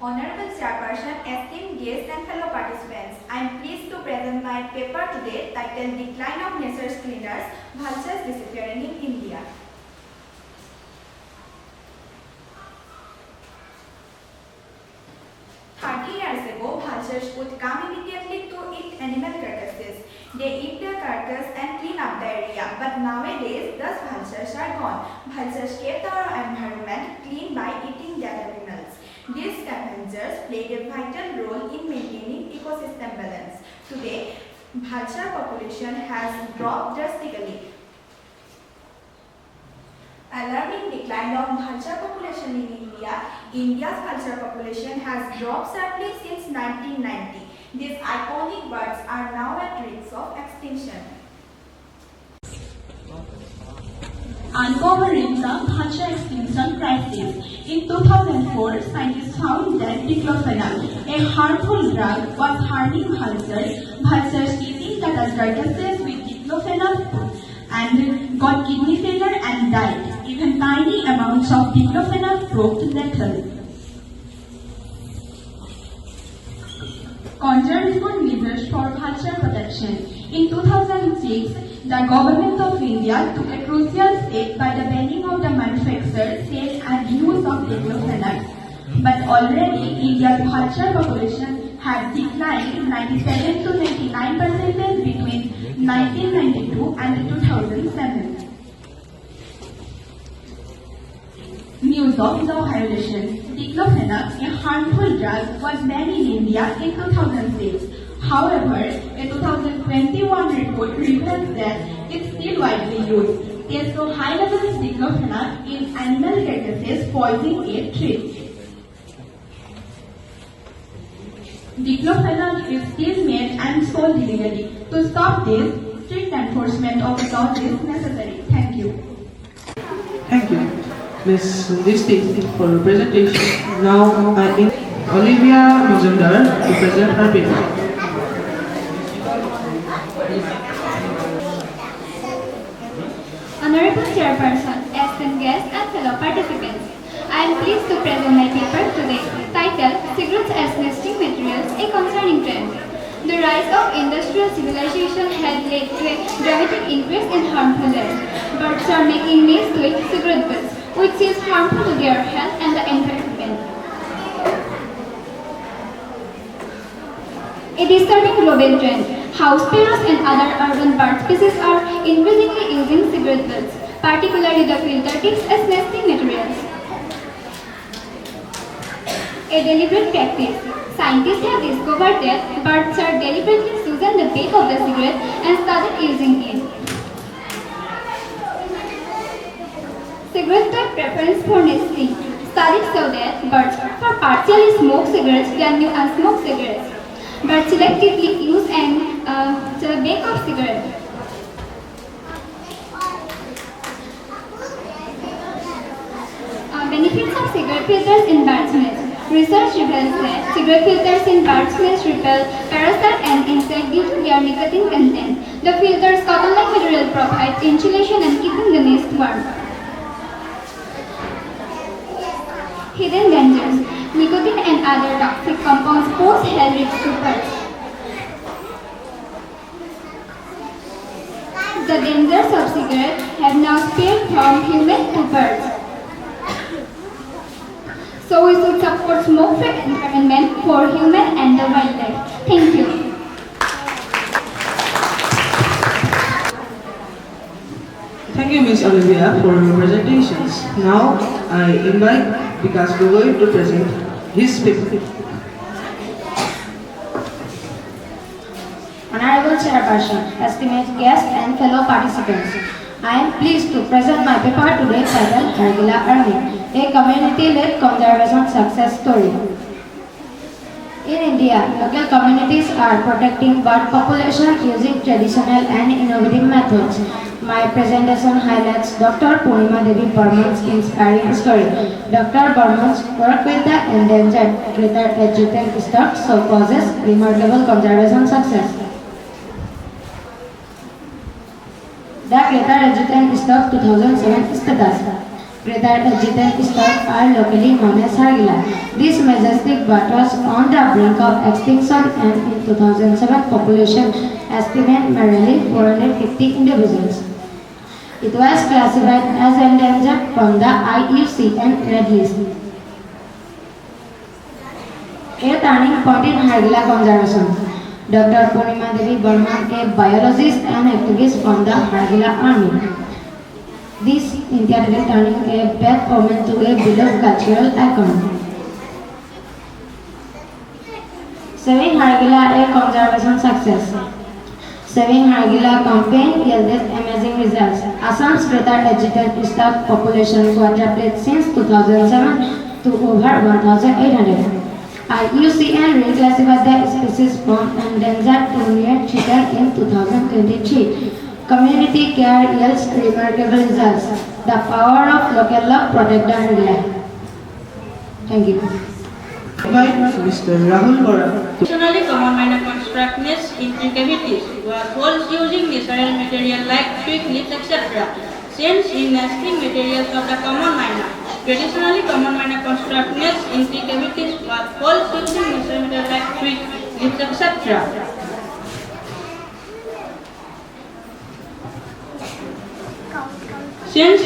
Honorable Chairperson, esteemed guests and fellow participants, I am pleased to present my paper today titled Decline of Nature's Cleaners, Vultures Disappearing in India. Years ago, vultures would come immediately to eat animal carcasses. They eat the carcass and clean up the area. But nowadays, those vultures are gone. Vultures kept our environment clean by eating dead animals. These scavengers played a vital role in maintaining ecosystem balance. Today, vulture population has dropped drastically. Alarming decline of vulture population in India. India's vulture population has dropped sharply since 1990. These iconic birds are now at risk of extinction. Uncovering the vulture extinction crisis. In 2004, scientists found that diclofenac, a harmful drug, was harming vultures. Vultures eating the carcasses with diclofenac and got kidney failure and died. Even tiny amounts of diclofenac proved lethal. Conservation measures for vulture protection. In 2006, the Government of India took a crucial step by the banning of the manufacture, sale and use of diclofenac. But already India's vulture population had declined 97 to 99% between 1992 and 2007. News of law violation. Diclofenac, a harmful drug, was banned in India in 2006. However, a 2021 report reveals that it's still widely used. Tests of high levels of diclofenac in animal carcasses poison a tree. Diclofenac is still made and sold illegally. To stop this, strict enforcement of the law is necessary. Thank you. Thank you, Ms. Dristi, for your presentation. Now I invite Alivia to present her paper. Honorable Chairperson, esteemed guests and fellow participants, I am pleased to present my paper today titled Cigarettes as Nesting Materials, a Concerning Trend. The rise of industrial civilization had led to a dramatic increase in harmful air. Birds are making nests with cigarette butts, which is harmful to their health and the environment. A disturbing global trend. House sparrows and other urban bird species are increasingly using cigarette butts, particularly the filter tips, as nesting materials. A deliberate practice. Scientists have discovered that birds are deliberately choosing the back of the cigarette and started using it. Cigarette type preference for nesting. Studies show that birds prefer partially smoked cigarettes than new unsmoked cigarettes. Birds selectively use the back of cigarette. Benefits of cigarette filters in bird's nest. Research reveals that cigarette filters in bird's nest repel parasites and insects due to their nicotine content. The filters' cotton-like material provides insulation and keeping the nest warm. Hidden dangers. Nicotine and other toxic compounds pose health risks to birds. The dangers of cigarettes have now spread from human to birds. So we should support smoke-free environment for human and the wildlife. Thank you. Thank you, Ms. Alivia, for your presentations. Now I invite Bikas to present his paper. Honorable Chairperson, esteemed guests and fellow participants, I am pleased to present my paper today titled Regular Earning, a community-led conservation success story. In India, local communities are protecting bird population using traditional and innovative methods. My presentation highlights Dr. Purnima Devi Burman's inspiring story. Dr. Burman's work with the endangered greater adjutant stock so causes remarkable conservation success. The greater adjutant stock 2007 status. spreader adjutant stock are locally known as Hargila. This majestic bird was on the brink of extinction and in 2007 population estimate merely 450 individuals. It was classified as endangered from the IUCN Red List. A turning point in Hargila conservation. Dr. Purnima Devi Burman, a biologist and activist from the Hargila Army. This initiative turning a bad omen to a beloved cultural icon. Saving Hargila, a conservation success. Saving Hargila campaign yielded amazing results. Assam's greater adjutant stock population quadrupled since 2007 to over 1,800. IUCN reclassified the species from endangered to near threatened in 2023. Community care yields remarkable results. The power of local love protect the Hargila. Thank you. Invite Mr. Rahul Bora. Traditionally, common minor construct nests in cavities were holes using natural material like twig leaves, etc. Since in nesting materials of the common minor. Traditionally, common minor construct nests in cavities were holes using natural material like twig leaves, etc. Since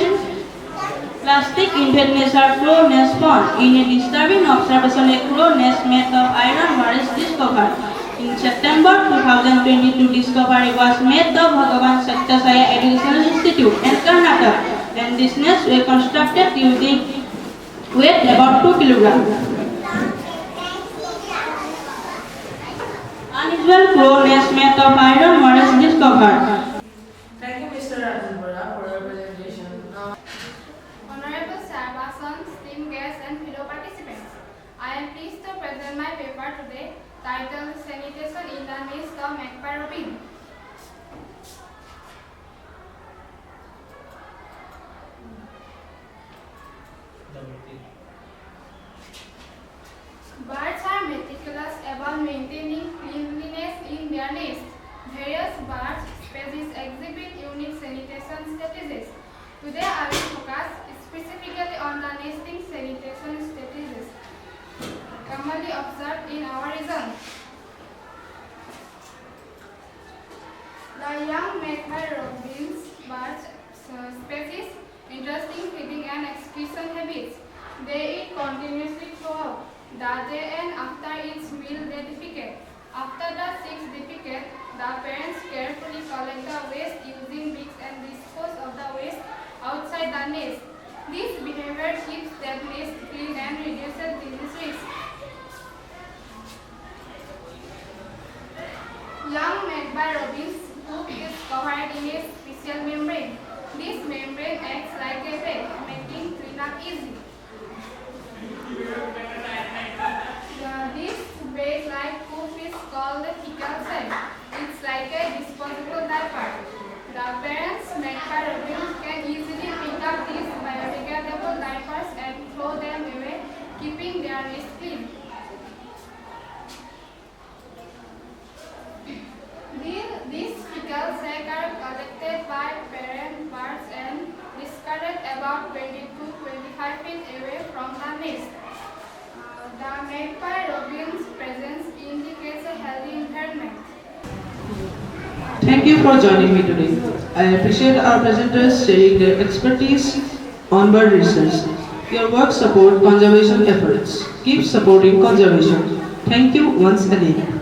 plastic invade nature crow nest found in a disturbing observation, a crow nest made of iron was discovered. In September 2022, discovery was made of Bhagavan Satyasaya Educational Institute in Karnataka, and this nest was constructed using weight about 2 kilograms. Unusual crow nest made of iron was discovered. Thank you, Mr. Rahul Bora, for your presentation. Honorable Sarvasan, esteemed guests and fellow participants, I am pleased to present my paper today titled Sanitation in the Nest of Magpie Robin. Birds are meticulous about maintaining cleanliness in their nest. Various bird species exhibit unique sanitation strategies. Today I will focus specifically on the nesting sanitation strategies commonly observed in our region. The young magpie robins bird species interesting feeding and excretion habits. They eat continuously throughout the day and after each meal they defecate. After the sixth defecate, the parents carefully collect the waste using beaks and dispose of the waste outside the nest. This behavior keeps the nest clean and reduces disease risk. Young magpie robin's poop is covered in a special membrane. This membrane acts like a bag, making cleanup easy. This bag-like poop is called the fecal sack. It's like a disposable diaper. The parents magpie robins can easily pick up these biodegradable diapers and throw them away, keeping their nest clean. These fecal sacs are collected by parent birds and discarded about 20 to 25 feet away from the nest. The magpie robin's presence indicates a healthy environment. Thank you for joining me today. I appreciate our presenters sharing their expertise on bird research. Your work support conservation efforts. Keep supporting conservation. Thank you once again.